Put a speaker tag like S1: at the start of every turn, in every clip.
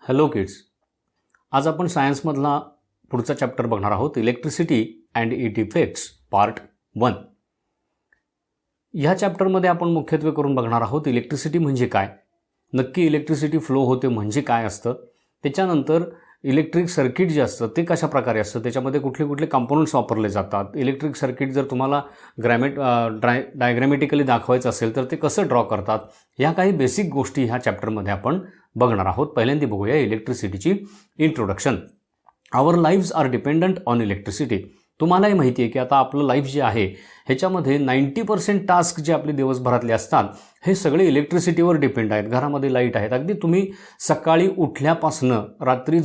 S1: Hello kids. आज आपण सायन्समधला पुढचा चॅप्टर बघणार आहोत, electricity and it effects part 1. ह्या चॅप्टरमध्ये आपण मुख्यत्वे करून बघणार आहोत इलेक्ट्रिसिटी म्हणजे काय, नक्की इलेक्ट्रिसिटी फ्लो होते म्हणजे काय असतं, त्याच्यानंतर इलेक्ट्रिक सर्किट जे असतं ते कशा प्रकारे असतं, त्याच्यामध्ये कुठले कुठले कंपोनंट्स वापरले जातात, इलेक्ट्रिक सर्किट जर तुम्हाला डायग्रॅमॅटिकली दाखवायचं असेल तर ते कसं ड्रॉ करतात, ह्या काही बेसिक गोष्टी ह्या चॅप्टरमध्ये आपण बघणार आहोत. पहिल्यांदा बघूया इलेक्ट्रिसिटीची introduction. Our lives are dependent on electricity. तुम्हालाही माहिती आहे की आता आपलं लाईफ जे आहे ह्याच्यामध्ये 90% टास्क जे आपले दिवसभरातले असतात हे सगळे इलेक्ट्रिसिटीवर डिपेंड आहेत. घरामध्ये लाईट आहेत, अगदी तुम्ही सकाळी उठल्यापासनं रात्री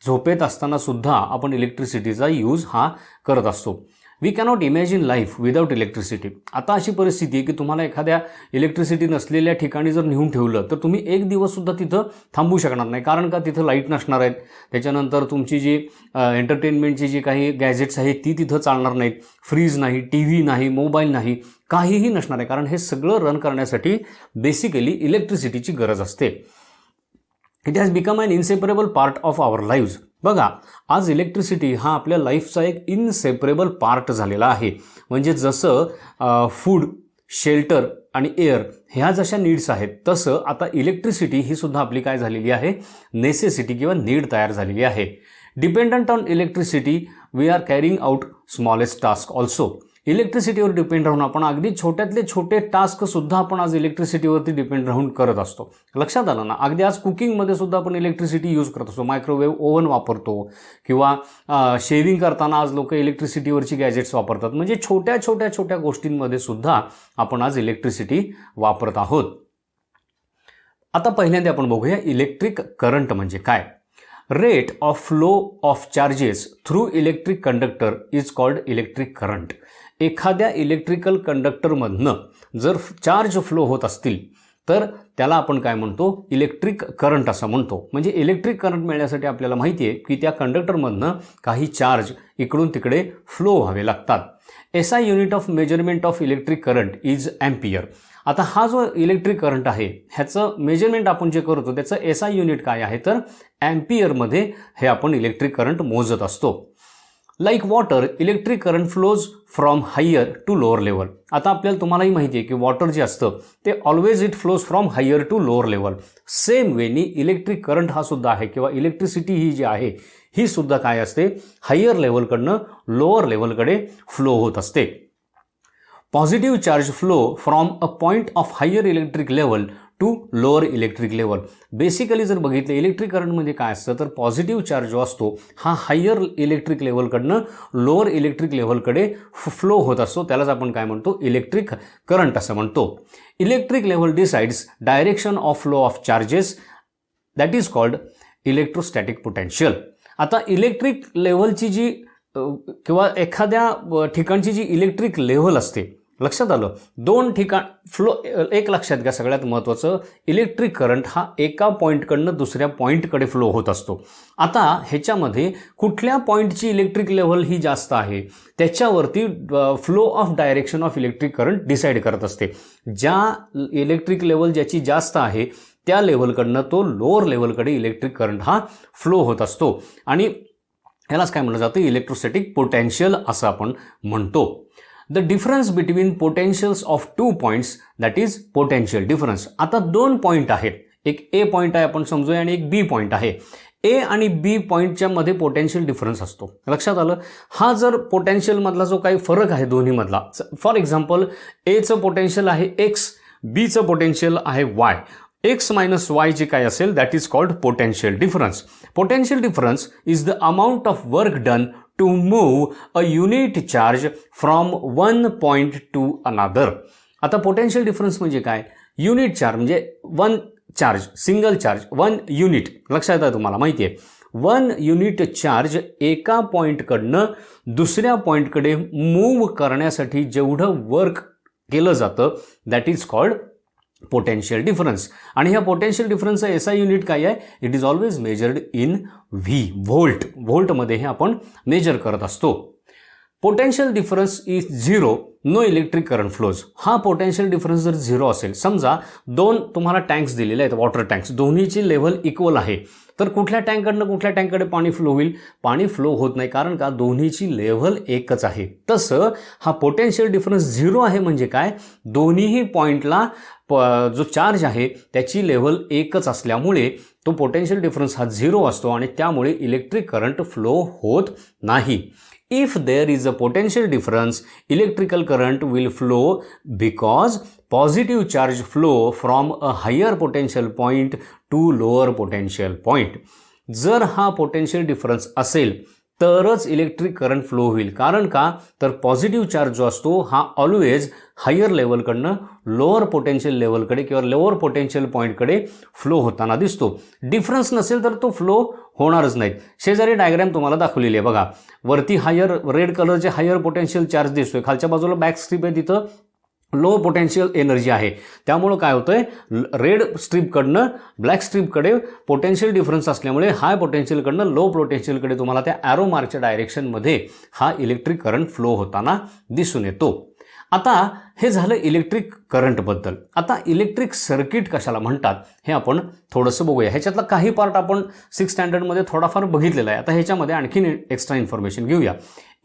S1: झोपेत असताना सुद्धा आपण इलेक्ट्रिसिटीचा यूज हा करत असतो. We cannot imagine life without electricity. आता अशी परिस्थिती आहे की तुम्हाला एखाद्या इलेक्ट्रिसिटी नसलेल्या ठिकाणी जर नेऊन ठेवलं तर तुम्ही एक दिवससुद्धा तिथं थांबू शकणार नाही, कारण का तिथं लाईट नसणार आहेत. त्याच्यानंतर तुमची जी एंटरटेनमेंटची जी काही गॅजेट्स आहेत ती तिथं चालणार नाहीत. फ्रीज नाही, टी व्ही नाही, मोबाईल नाही, काहीही नसणार आहे, कारण हे सगळं रन करण्यासाठी बेसिकली इलेक्ट्रिसिटीची गरज असते. It has become an inseparable part of our lives. बघा, आज इलेक्ट्रिसिटी हा आपल्या लाईफचा एक इनसेपरेबल पार्ट झालेला आहे. म्हणजे जसं फूड, शेल्टर आणि एअर ह्या जशा नीड्स आहेत तसं आता इलेक्ट्रिसिटी ही सुद्धा आपली काय झालेली आहे, नेसेसिटी किंवा नीड तयार झालेली आहे. Dependent on electricity we are carrying out smallest task also. इलेक्ट्रिसिटीवर डिपेंड राहून आपण अगदी छोट्यातले छोटे टास्क सुद्धा आपण आज इलेक्ट्रिसिटीवरती डिपेंड राहून करत असतो. लक्षात आलं ना? अगदी आज कुकिंगमध्ये सुद्धा आपण इलेक्ट्रिसिटी यूज करत असतो, मायक्रोवेव्ह ओव्हन वापरतो किंवा शेविंग करताना आज लोक इलेक्ट्रिसिटीवरची गॅजेट्स वापरतात. म्हणजे छोट्या गोष्टींमध्ये सुद्धा आपण आज इलेक्ट्रिसिटी वापरत आहोत. आता पहिल्यांदा आपण बघूया इलेक्ट्रिक करंट म्हणजे काय. Rate of flow of charges through electric conductor is called electric current. एखाद्या इलेक्ट्रिकल कंडक्टरमधनं जर चार्ज फ्लो होत असतील तर त्याला आपण काय म्हणतो, इलेक्ट्रिक करंट असं म्हणतो. म्हणजे इलेक्ट्रिक करंट मिळण्यासाठी आपल्याला माहिती आहे की त्या कंडक्टरमधनं काही चार्ज इकडून तिकडे फ्लो व्हावे लागतात. SI unit of measurement of electric current is ampere. आता हा जो इलेक्ट्रिक करंट आहे ह्याचं मेजरमेंट आपण जे करतो त्याचं SI युनिट काय आहे तर एम्पियरमध्ये हे आपण इलेक्ट्रिक करंट मोजत असतो. Like water, electric current flows from higher to lower level. आता आपल्याला तुम्हालाही माहिती आहे की वॉटर जे असतं ते always it flows from higher to lower level. Same way electric current हा सुद्धा आहे किंवा इलेक्ट्रिसिटी ही जी आहे ही सुद्धा काय असते, हायर लेवलकडनं लोअर लेवलकडे फ्लो होत असते. Positive charge flow from a point of higher electric level to lower electric level. Basically जर बघितलं इलेक्ट्रिक करंटमध्ये काय असतं तर पॉझिटिव्ह चार्ज जो असतो हा हायर इलेक्ट्रिक लेवलकडनं लोअर इलेक्ट्रिक लेवलकडे फ्लो होत असतो. त्यालाच आपण काय म्हणतो, इलेक्ट्रिक करंट असं म्हणतो. Electric level decides direction of flow of charges, that is called electrostatic potential. आता इलेक्ट्रिक लेवलची जी किंवा एखाद्या ठिकाणची जी इलेक्ट्रिक लेवल असते, लक्षात आलं, दोन ठिकाण फ्लो, एक लक्षात घ्या सगळ्यात महत्त्वाचं, इलेक्ट्रिक करंट हा एका पॉईंटकडनं दुसऱ्या पॉईंटकडे फ्लो होत असतो. आता ह्याच्यामध्ये कुठल्या पॉईंटची इलेक्ट्रिक लेवल ही जास्त आहे त्याच्यावरती flow of direction of electric current decide करत असते. ज्या इलेक्ट्रिक लेवल ज्याची जास्त आहे त्या लेवलकडनं तो लोअर लेवलकडे इलेक्ट्रिक करंट हा फ्लो होत असतो आणि ह्यालाच काय म्हटलं जातं, इलेक्ट्रोस्टॅटिक पोटेन्शियल असं आपण म्हणतो. The difference between potentials of 2 points that is potential difference. आता 2 पॉईंट आहेत, एक ए पॉईंट आहे आपण समजूया आणि एक बी पॉईंट आहे. ए आणि बी पॉईंटच्या मध्ये पोटेन्शियल डिफरन्स असतो. लक्षात आलं? हा जर पोटेन्शियलमधला जो काही फरक आहे दोन्हीमधला, फॉर एक्झाम्पल एचं पोटेन्शियल आहे एक्स, बीचं पोटेन्शियल आहे वाय. एक्स मायनस वाय जे काय असेल that is called potential difference. Potential difference is the amount of work done to move a unit charge from one point to another. आता potential difference म्हणजे काय, unit charge म्हणजे one charge, single charge, one unit. लक्षात आहे, तुम्हाला माहिती आहे, 1 unit charge एका पॉईंटकडनं दुसऱ्या पॉईंटकडे मूव्ह करण्यासाठी जेवढं वर्क केलं जातं that is called potential difference. आणि ह्या पोटेन्शियल डिफरन्सचा SI युनिट काय आहे, it is always measured in V, volt. व्होल्टमध्ये हे आपण मेजर करत असतो. Potential difference is zero, no electric current flows. हा पोटेन्शियल डिफरन्स जर झिरो असेल, समजा दोन तुम्हाला टँक्स दिलेले आहेत, वॉटर टँक्स, दोन्हीची लेव्हल इक्वल आहे, तर कुठल्या टँककडनं कुठल्या टँककडे पाणी फ्लो होईल? पाणी फ्लो होत नाही, कारण का दोन्हीची लेव्हल एकच आहे. तसं हा पोटेन्शियल डिफरन्स झिरो आहे म्हणजे काय? दोन्हीही पॉईंटला जो चार्ज आहे त्याची लेव्हल एकच असल्यामुळे तो पोटेन्शियल डिफरन्स हा झिरो असतो आणि त्यामुळे इलेक्ट्रिक करंट फ्लो होत नाही. If there is a potential difference, electrical current will flow because positive charge flow from a higher potential point to lower potential point. जर हा पोटेन्शियल डिफरन्स असेल तरच इलेक्ट्रिक करंट फ्लो होईल. कारण का? तर पॉझिटिव्ह चार्ज जो असतो हा ऑलवेज हायर लेवलकडनं लोअर पोटेन्शियल लेवलकडे किंवा लोअर पोटेन्शियल पॉईंटकडे फ्लो होताना दिसतो. डिफरन्स नसेल तर तो फ्लो होणारच नाहीत. शेजारी डायग्राम तुम्हाला दाखवलेली आहे बघा. वरती हायर रेड कलरचे हायर पोटेन्शियल चार्ज दिसतोय, खालच्या बाजूला बॅक स्ट्रीप आहे, तिथं लो पोटेन्शियल एनर्जी आहे. त्यामुळं काय होतंय, रेड स्ट्रीपकडनं ब्लॅक स्ट्रीपकडे पोटेन्शियल डिफरन्स असल्यामुळे हाय पोटेन्शियलकडनं लो पोटेन्शियलकडे तुम्हाला त्या ॲरो मार्कच्या डायरेक्शनमध्ये हा इलेक्ट्रिक करंट फ्लो होताना दिसून येतो. आता हे झालं इलेक्ट्रिक करंटबद्दल. आता इलेक्ट्रिक सर्किट कशाला म्हणतात हे आपण थोडंसं बघूया. ह्याच्यातला काही पार्ट आपण 6th स्टँडर्डमध्ये थोडाफार बघितलेला आहे. आता ह्याच्यामध्ये आणखीन एक्स्ट्रा इन्फॉर्मेशन घेऊया.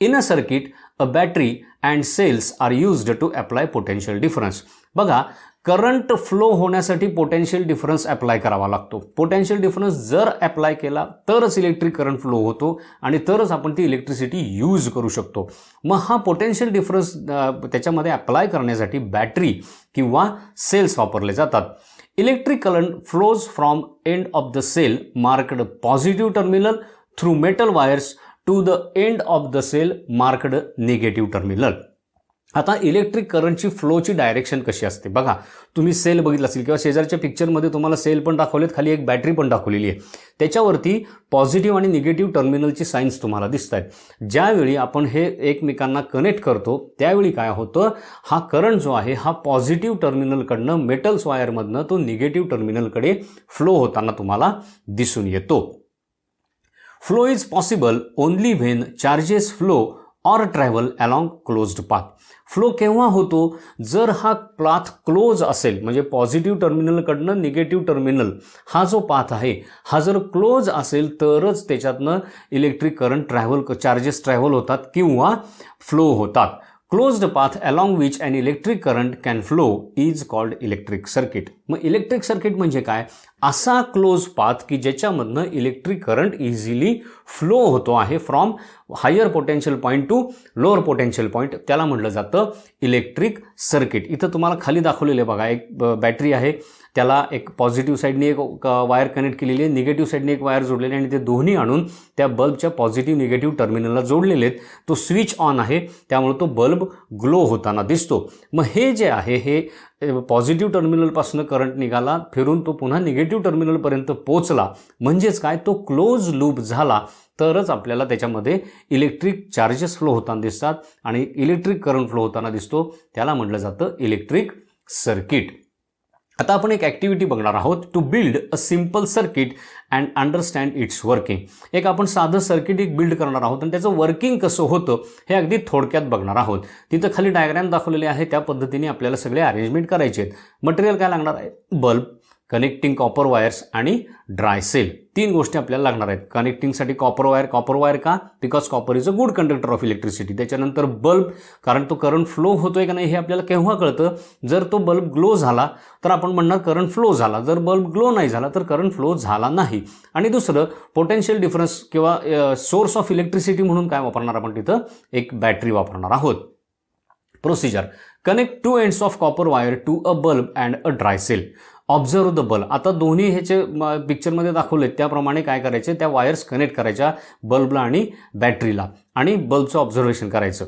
S1: In a circuit a battery and cells are used to apply potential difference. बघा, करंट फ्लो होण्यासाठी पोटेन्शियल डिफरन्स अप्लाय करावा लागतो. पोटेन्शियल डिफरन्स जर अप्लाय केला तरच इलेक्ट्रिक करंट फ्लो होतो आणि तरच आपण ती इलेक्ट्रिसिटी यूज करू शकतो. मग हा पोटेन्शियल डिफरन्स त्याच्यामध्ये अप्लाय करण्यासाठी बॅटरी किंवा सेल्स वापरले जातात. Electric current flows from end of the cell marked positive terminal through metal wires to the end of the cell marked negative terminal. आता इलेक्ट्रिक करंटची फ्लोची डायरेक्शन कशी असते बघा. तुम्ही सेल बघितला असेल किंवा शेजारच्या पिक्चरमध्ये तुम्हाला सेल पण दाखवलेत, खाली एक बॅटरी पण दाखवलेली आहे. त्याच्यावरती पॉझिटिव्ह आणि निगेटिव्ह टर्मिनलची साईन्स तुम्हाला दिसत आहेत. ज्यावेळी आपण हे एकमेकांना कनेक्ट करतो त्यावेळी काय होतं, हा करंट जो आहे हा पॉझिटिव्ह टर्मिनलकडनं मेटल्स वायरमधनं तो निगेटिव्ह टर्मिनलकडे फ्लो होताना तुम्हाला दिसून येतो. Flow is possible only when charges flow or travel along closed path. Flow केव्हा होतो, जर हा पाथ क्लोज असेल, म्हणजे पॉझिटिव्ह टर्मिनलकडनं निगेटिव्ह टर्मिनल हा जो पाथ आहे हा जर क्लोज असेल तरच त्याच्यातनं इलेक्ट्रिक करंट चार्जेस ट्रॅव्हल होतात किंवा फ्लो होतात. Closed path along which an electric current can flow is called electric circuit. मग इलेक्ट्रिक सर्किट म्हणजे काय, असा क्लोज पाथ की ज्याच्यामधनं इलेक्ट्रिक करंट इझिली फ्लो होतो आहे from higher potential point to lower potential point, त्याला म्हटलं जातं इलेक्ट्रिक सर्किट. इथं तुम्हाला खाली दाखवलेलं आहे बघा, एक बॅटरी आहे, त्याला एक पॉझिटिव्ह साईडने एक वायर कनेक्ट केलेली आहे, निगेटिव्ह साईडने एक वायर जोडलेली आहे आणि ते दोन्ही आणून त्या बल्बच्या पॉझिटिव्ह निगेटिव्ह टर्मिनलला जोडलेले आहेत. तो स्विच ऑन आहे त्यामुळे तो बल्ब ग्लो होताना दिसतो. मग हे जे आहे हे पॉझिटिव्ह टर्मिनलपासून करंट निघाला, फिरून तो पुन्हा निगेटिव्ह टर्मिनलपर्यंत पोचला, म्हणजेच काय, तो क्लोज लूप झाला तरच आपल्याला त्याच्यामध्ये इलेक्ट्रिक चार्जेस फ्लो होताना दिसतात आणि इलेक्ट्रिक करंट फ्लो होताना दिसतो. त्याला म्हटलं जातं इलेक्ट्रिक सर्किट. आता आपण एक ॲक्टिव्हिटी बघणार आहोत, to build a simple circuit and understand its working. एक आपण साधं सर्किट एक बिल्ड करणार आहोत आणि त्याचं वर्किंग कसं होतं हे अगदी थोडक्यात बघणार आहोत. तिथं खाली डायग्राम दाखवलेले आहे, त्या पद्धतीने आपल्याला सगळे अरेंजमेंट करायचे आहेत. मटेरियल काय लागणार आहे, बल्ब, कनेक्टिंग कॉपर वायर्स आणि ड्राय सेल. 3 गोष्टी आपल्याला लागणार आहेत. कनेक्टिंगसाठी कॉपर वायर का, because copper is a good conductor of electricity. त्याच्यानंतर बल्ब, कारण तो करंट फ्लो होतोय का नाही हे आपल्याला केव्हा कळतं, जर तो बल्ब ग्लो झाला तर आपण म्हणणार करंट फ्लो झाला, जर बल्ब ग्लो नाही झाला तर करंट फ्लो झाला नाही. आणि दुसरं पोटेन्शियल डिफरन्स किंवा सोर्स ऑफ इलेक्ट्रिसिटी म्हणून काय वापरणार आपण, तिथं एक बॅटरी वापरणार आहोत. Procedure, connect 2 ends of copper wire to a bulb and a dry cell. Observe the bulb. आता दोन्ही ह्याचे पिक्चरमध्ये दाखवले त्याप्रमाणे काय करायचे, त्या वायर्स कनेक्ट करायच्या बल्बला आणि बॅटरीला आणि बल्बचं ऑब्झर्वेशन करायचं.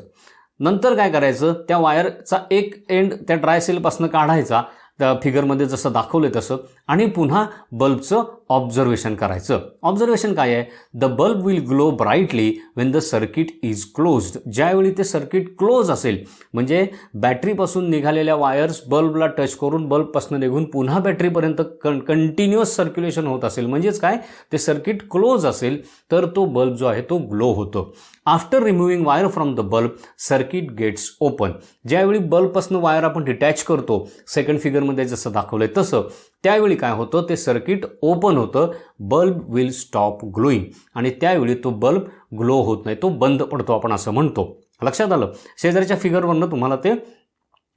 S1: नंतर काय करायचं, त्या वायरचा एक एंड त्या ड्राय सेलपासून काढायचा, त्या फिगरमध्ये जसं दाखवलं तसं, आणि पुन्हा बल्बचं ऑब्झर्वेशन करायचं. ऑब्झर्वेशन काय आहे? The bulb will glow brightly when the circuit is closed. ज्यावेळी ते सर्किट क्लोज असेल, म्हणजे बॅटरीपासून निघालेल्या वायर्स बल्बला टच करून बल्बपासून निघून पुन्हा बॅटरीपर्यंत कंटिन्युअस सर्क्युलेशन होत असेल, म्हणजेच काय, ते सर्किट क्लोज असेल तर तो बल्ब जो आहे तो ग्लो होतो. After removing wire from the bulb circuit gets open. ज्यावेळी बल्बपासून वायर आपण डिटॅच करतो, सेकंड फिगरमध्ये जसं दाखवलंय तसं, त्यावेळी काय होतं, ते सर्किट ओपन होतं. बल्ब विल स्टॉप ग्लोईंग, आणि त्यावेळी तो बल्ब ग्लो होत नाही, तो बंद पडतो आपण असं म्हणतो. लक्षात आलं? शेजारच्या फिगरवरनं तुम्हाला ते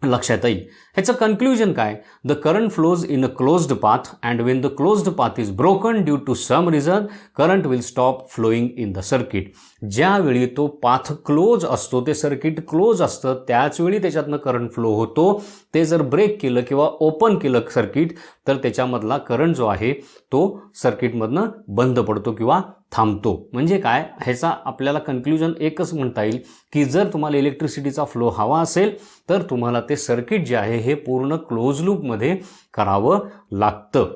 S1: लक्षात येईल. ह्याचं कन्क्ल्युजन काय? The current flows in a closed path and when the closed path is broken due to some reason current will stop flowing in the circuit. ज्यावेळी तो पाथ क्लोज असतो, ते सर्किट क्लोज असतं, त्याचवेळी त्याच्यातनं करंट फ्लो होतो. ते जर ब्रेक केलं किंवा ओपन केलं सर्किट, तर त्याच्यामधला करंट जो आहे तो सर्किटमधनं बंद पडतो किंवा थांबतो. म्हणजे काय, ह्याचा आपल्याला कन्क्ल्युजन एकच म्हणता येईल की जर तुम्हाला इलेक्ट्रिसिटीचा फ्लो हवा असेल तर तुम्हाला ते सर्किट जे आहे हे पूर्ण क्लोज लूपमध्ये करावं लागतं.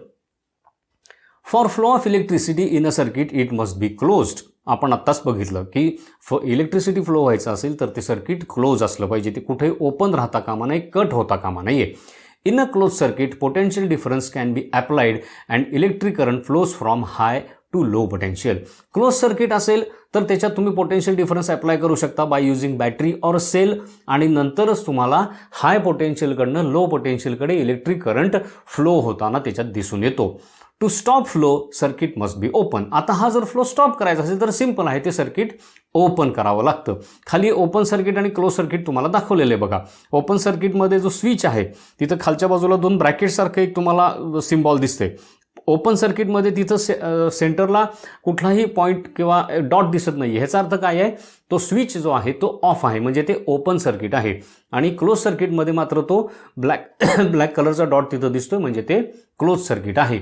S1: For flow of electricity in a circuit it must be closed. आपण आत्ताच बघितलं की इलेक्ट्रिसिटी फ्लो व्हायचं असेल तर ते सर्किट क्लोज असलं पाहिजे, ते कुठे ओपन राहता कामा नये, कट होता कामा नये. In a closed circuit, potential difference can be applied and electric current flows from high to low potential. Close circuit असेल तर त्याच्यात तुम्ही पोटेन्शियल डिफरन्स अप्लाय करू शकता by using battery or cell, आणि नंतरच तुम्हाला हाय पोटेन्शियलकडनं लो पोटेन्शियलकडे इलेक्ट्रिक करंट फ्लो होताना त्याच्यात दिसून येतो. To stop flow circuit must be open. आता हा जर फ्लो स्टॉप करायचा असेल तर सिंपल आहे, ते सर्किट ओपन करावं लागतं. खाली ओपन सर्किट आणि क्लोज सर्किट तुम्हाला दाखवलेलं आहे बघा. ओपन सर्किटमध्ये जो स्विच आहे तिथं खालच्या बाजूला दोन ब्रॅकेटसारखं एक तुम्हाला सिम्बॉल दिसते. ओपन सर्किटमध्ये तिथं सेंटरला कुठलाही पॉईंट किंवा डॉट दिसत नाही. ह्याचा अर्थ काय आहे, तो स्विच जो आहे तो ऑफ आहे, म्हणजे ते ओपन सर्किट आहे. आणि क्लोज सर्किटमध्ये मात्र तो ब्लॅक कलरचा डॉट तिथं दिसतोय, म्हणजे ते क्लोज सर्किट आहे.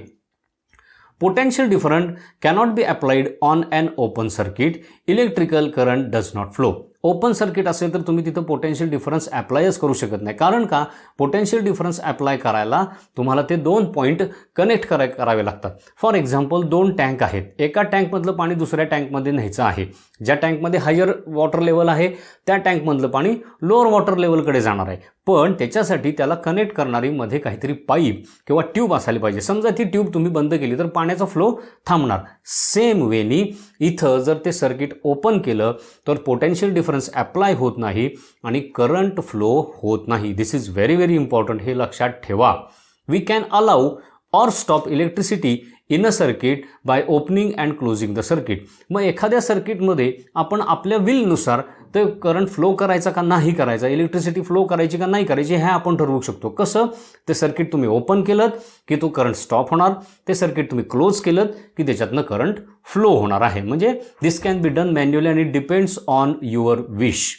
S1: Potential difference cannot be applied on an open circuit. Electrical current does not flow. Open circuit असेल तर तुम्ही तिथं पोटेन्शियल डिफरन्स अप्लायच करू शकत नाही. कारण का, पोटेन्शियल डिफरन्स अप्लाय करायला तुम्हाला ते दोन पॉईंट कनेक्ट करावे लागतात. फॉर एक्झाम्पल, दोन टँक आहेत, एका टँकमधलं पाणी दुसऱ्या टँकमध्ये न्यायचं आहे. ज्या टँकमध्ये हायर वॉटर लेवल आहे त्या टँकमधलं पाणी लोअर वॉटर लेवलकडे जाणार आहे, पण त्याच्यासाठी त्याला कनेक्ट करणारी मध्ये काहीतरी पाईप किंवा ट्यूब असायला पाहिजे. समजा ती ट्यूब तुम्ही बंद केली तर पाण्याचा फ्लो थांबणार. सेम वेनी इथं जर ते सर्किट ओपन केलं तर पोटेन्शियल डिफरन्स अप्लाय होत नाही आणि करंट फ्लो होत नाही. This is very very important, हे लक्षात ठेवा. We can allow or stop electricity in a circuit by opening and closing the circuit. मग एखाद्या सर्किटमध्ये आपण आपल्या विलनुसार ते करंट फ्लो करायचा का नाही करायचा, इलेक्ट्रिसिटी फ्लो करायची का नाही करायची, हे आपण ठरवू शकतो. कसं, ते सर्किट तुम्ही ओपन केलं की तो करंट स्टॉप होणार, ते सर्किट तुम्ही क्लोज केलं की त्याच्यातनं करंट फ्लो होणार आहे. म्हणजे दिस कॅन बी डन मॅन्युअली आणि it depends on your wish.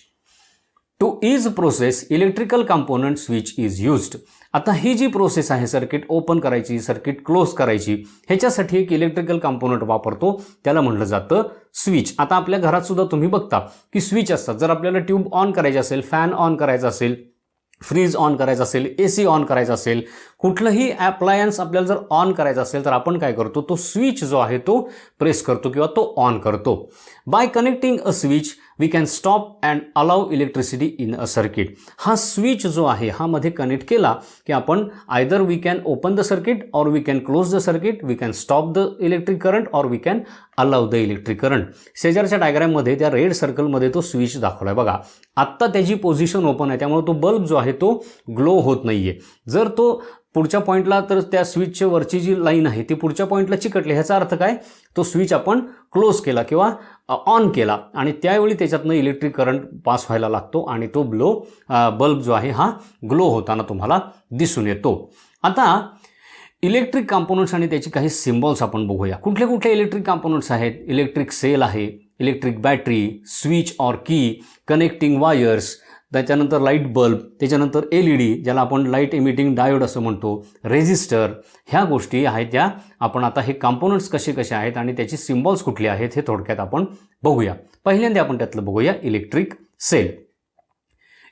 S1: Two is process electrical component switch is used. आता ही जी प्रोसेस आहे सर्किट ओपन करायची, सर्किट क्लोज करायची, ह्याच्यासाठी एक इलेक्ट्रिकल कंपोनंट वापरतो, त्याला म्हटलं जातं स्विच. आता आपल्या घरात सुद्धा तुम्ही बघता की स्विच असतात. जर आपल्याला ट्यूब ऑन करायची असेल, फॅन ऑन करायचा असेल, फ्रीज ऑन करायचं असेल, AC ऑन करायचं असेल, कुठलंही ॲप्लायन्स आपल्याला जर ऑन करायचं असेल तर आपण काय करतो, तो स्विच जो आहे तो प्रेस करतो किंवा तो ऑन करतो. By connecting a switch we can stop and allow electricity in a circuit. हा स्विच जो आहे हा मध्ये कनेक्ट केला की आपण either we can open the circuit or we can close the circuit, we can stop the electric current or we can allow the electric current. शेजारच्या डायग्राममध्ये त्या रेड सर्कलमध्ये तो स्विच दाखवलाय बघा. आत्ता त्याची पोझिशन ओपन आहे, त्यामुळे तो बल्ब जो आहे तो ग्लो होत नाहीये. जर तो पुढच्या पॉईंटला, तर त्या स्विचच्या वरची जी लाईन आहे ती पुढच्या पॉईंटला चिकटली. ह्याचा अर्थ काय, तो स्विच आपण क्लोज केला किंवा ऑन केला आणि त्यावेळी त्याच्यातनं इलेक्ट्रिक करंट पास व्हायला लागतो आणि तो बल्ब जो आहे हा ग्लो होताना तुम्हाला दिसून येतो. आता इलेक्ट्रिक कंपोनंट्स आणि त्याची काही सिम्बॉल्स आपण बघूया. कुठले कुठले इलेक्ट्रिक कंपोनंट्स आहेत? इलेक्ट्रिक सेल आहे, इलेक्ट्रिक बॅटरी, स्विच ऑर की, कनेक्टिंग वायर्स, त्याच्यानंतर लाईट बल्ब, त्याच्यानंतर LED ज्याला आपण लाईट इमिटिंग डायोड असं म्हणतो, रेझिस्टर, ह्या गोष्टी आहेत त्या आपण आता हे कंपोनंट्स कसे कसे आहेत आणि त्याची सिम्बॉल्स कुठले आहेत हे थोडक्यात आपण बघूया. पहिल्यांदा आपण त्यातलं बघूया electric cell.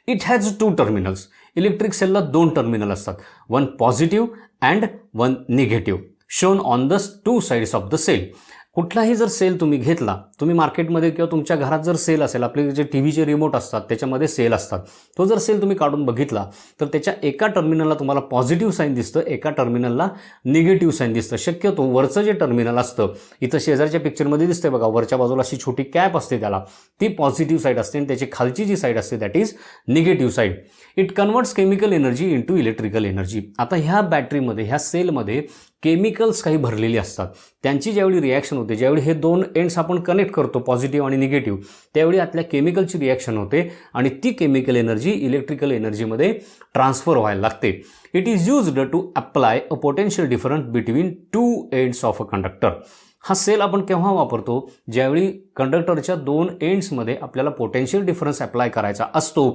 S1: It has 2 terminals. Electric सेलला 2 टर्मिनल असतात, one positive and one negative. Shown on the two sides of the cell. कुठलाही जर सेल तुम्ही घेतला, तुम्ही मार्केटमध्ये किंवा तुमच्या घरात जर सेल असेल, आपले जे टीव्हीचे रिमोट असतात त्याच्यामध्ये सेल असतात, तो जर सेल तुम्ही काढून बघितला तर त्याच्या एका टर्मिनलला तुम्हाला पॉझिटिव्ह साईन दिसतं, एका टर्मिनलला निगेटिव्ह साईन दिसतं. शक्यतो वरचं जे टर्मिनल असतं, इथं शेजारच्या पिक्चरमध्ये दिसतंय बघा, वरच्या बाजूला अशी छोटी कॅप असते, त्याला ती पॉझिटिव्ह साईड असते आणि त्याची खालची जी साईड असते that is negative side. It converts chemical energy into electrical energy. आता ह्या बॅटरीमध्ये, ह्या सेलमध्ये केमिकल्स काही भरलेली असतात, त्यांची ज्यावेळी रिॲक्शन होते, ज्यावेळी हे दोन एंड्स आपण कनेक्ट करतो पॉझिटिव्ह आणि निगेटिव्ह, त्यावेळी आतल्या केमिकलची रिॲक्शन होते आणि ती केमिकल एनर्जी इलेक्ट्रिकल एनर्जीमध्ये ट्रान्सफर व्हायला लागते. It is used to apply a potential difference between two ends of a conductor. हा सेल आपण केव्हा वापरतो? ज्यावेळी कंडक्टरच्या दोन एंड्समध्ये आपल्याला पोटेन्शियल डिफरन्स अप्लाय करायचा असतो,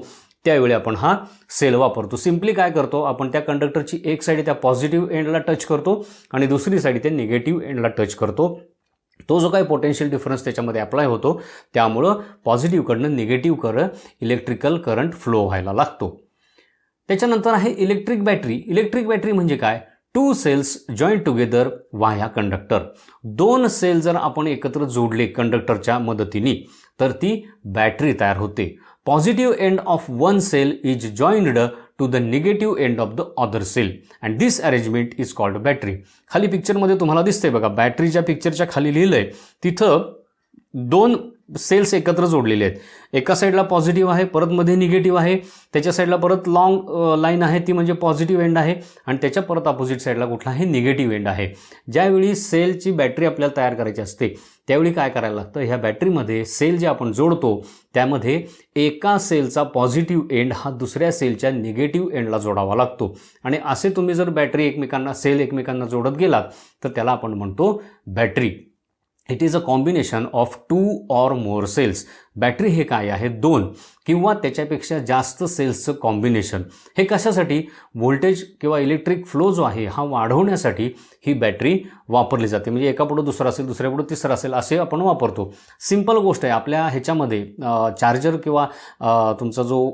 S1: त्यावेळी आपण हा सेल वापरतो. सिम्पली काय करतो, आपण त्या कंडक्टरची एक साईड त्या पॉझिटिव्ह एंडला टच करतो आणि दुसरी साईड त्या निगेटिव्ह एंडला टच करतो. तो जो काही पोटेन्शियल डिफरन्स त्याच्यामध्ये अप्लाय होतो, त्यामुळं पॉझिटिव्हकडनं निगेटिव्ह इलेक्ट्रिकल करंट फ्लो व्हायला लागतो. त्याच्यानंतर आहे इलेक्ट्रिक बॅटरी. इलेक्ट्रिक बॅटरी म्हणजे काय? Two cells joint together via conductor. दोन सेल जर आपण एकत्र जोडले कंडक्टरच्या मदतीने तर ती बॅटरी तयार होते. Positive end of one cell is joined to the negative end of the other cell and this arrangement is called battery. खाली पिक्चरमध्ये तुम्हाला दिसतंय बघा, बॅटरीच्या पिक्चरच्या खाली लिहिलंय, तिथं दोन सेल्स एकत्र जोडलेले आहेत. एका साईडला पॉझिटिव्ह आहे, परत मध्ये निगेटिव्ह आहे, त्याच्या साईडला परत लॉंग लाईन आहे, ती म्हणजे पॉझिटिव्ह एंड आहे, आणि त्याच्या परत अपोजिट साईडला कुठला आहे? निगेटिव्ह एंड आहे. ज्यावेळी सेलची बॅटरी आपल्याला तयार करायची असते त्यावेळी काय करायला लागतं? ह्या बॅटरीमध्ये सेल जे आपण जोडतो त्यामध्ये एका सेलचा पॉझिटिव्ह एंड हा दुसऱ्या सेलच्या निगेटिव्ह एंडला जोडावा लागतो. आणि असे तुम्ही जर बॅटरी एकमेकांना, सेल एकमेकांना जोडत गेलात तर त्याला आपण म्हणतो battery. It is a combination of two or more cells. Battery हे काय आहे? दोन किंवा त्याच्यापेक्षा जास्त सेल्सचं कॉम्बिनेशन. हे कशासाठी? व्होल्टेज किंवा इलेक्ट्रिक फ्लो जो आहे हा वाढवण्यासाठी ही बॅटरी वापरली जाते. म्हणजे एका पुढं दुसरा असेल, दुसऱ्या पुढं तिसरा असेल, असे आपण वापरतो. सिंपल गोष्ट आहे. आपल्या ह्याच्यामध्ये चार्जर किंवा तुमचा जो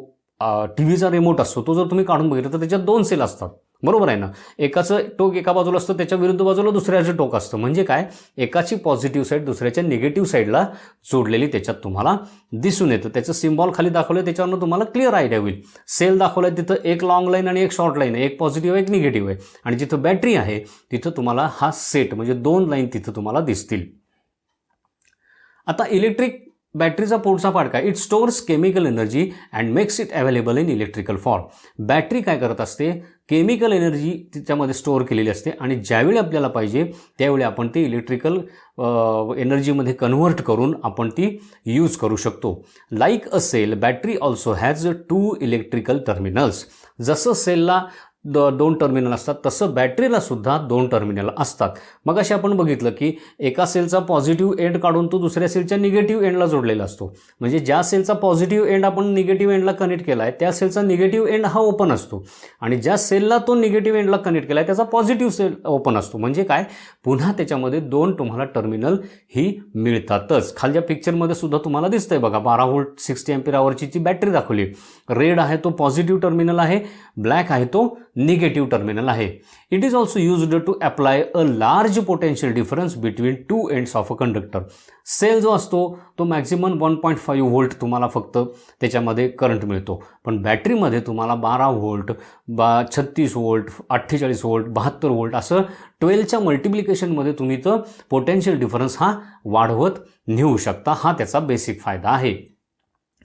S1: टीव्हीचा रिमोट असतो तो जर तुम्ही काढून बघितलं तर त्याच्यात दोन सेल असतात, बरोबर आहे ना? एकाचं टोक एका बाजूला असतं, त्याच्या विरुद्ध बाजूला दुसऱ्याचं टोक असतं. म्हणजे काय? एकाची पॉझिटिव्ह साईड दुसऱ्याच्या निगेटिव्ह साईडला जोडलेली त्याच्यात तुम्हाला दिसून येतं. त्याचं सिम्बॉल खाली दाखवलं, त्याच्यावरून तुम्हाला क्लिअर आयडिया होईल. सेल दाखवलाय तिथं एक लॉंग लाईन आणि एक शॉर्ट लाईन आहे, एक पॉझिटिव्ह एक निगेटिव्ह आहे, आणि जिथं बॅटरी आहे तिथं तुम्हाला हा सेट म्हणजे दोन लाईन तिथं तुम्हाला दिसतील. आता इलेक्ट्रिक बॅटरीचा पुढचा पार्ट काय? It stores chemical energy and makes it available in electrical form. Battery काय करत असते? केमिकल एनर्जी तिच्यामध्ये स्टोअर केलेली असते आणि ज्यावेळी आपल्याला पाहिजे त्यावेळी आपण ती इलेक्ट्रिकल एनर्जीमध्ये कन्व्हर्ट करून आपण ती यूज करू शकतो. Like a cell, battery also has two electrical terminals. जसं सेलला दोन टर्मिनल असतात तसं बॅटरीला सुद्धा दोन टर्मिनल असतात. मग असे आपण बघितलं की एका सेलचा पॉझिटिव्ह एंड काढून तो दुसऱ्या सेलच्या निगेटिव्ह एंडला जोडलेला असतो. म्हणजे ज्या सेलचा पॉझिटिव्ह एंड आपण निगेटिव्ह एंडला कनेक्ट केला आहे त्या सेलचा निगेटिव्ह एंड हा ओपन असतो, आणि ज्या सेलला तो निगेटिव्ह एंडला कनेक्ट केला आहे त्याचा पॉझिटिव्ह सेल ओपन असतो. म्हणजे काय? पुन्हा त्याच्यामध्ये दोन तुम्हाला टर्मिनल ही मिळतातच. खालच्या पिक्चरमध्ये सुद्धा तुम्हाला दिसतंय बघा, 12 व्होल्ट 60 अँपिअर आवरची जी बॅटरी दाखवली. रेड आहे तो पॉझिटिव्ह टर्मिनल आहे, ब्लॅक आहे तो निगेटिव्ह टर्मिनल आहे. It is also used to apply a large potential difference between two ends of a conductor. Cell जो असतो तो मॅक्झिमम 1.5 व्होल्ट तुम्हाला फक्त त्याच्यामध्ये करंट मिळतो, पण बॅटरीमध्ये तुम्हाला 12 व्होल्ट, 36 व्होल्ट, 48 व्होल्ट, 72 व्होल्ट असं 12च्या मल्टिप्लिकेशनमध्ये तुम्ही तर पोटेन्शियल डिफरन्स हा वाढवत नेऊ शकता. हा त्याचा बेसिक फायदा आहे.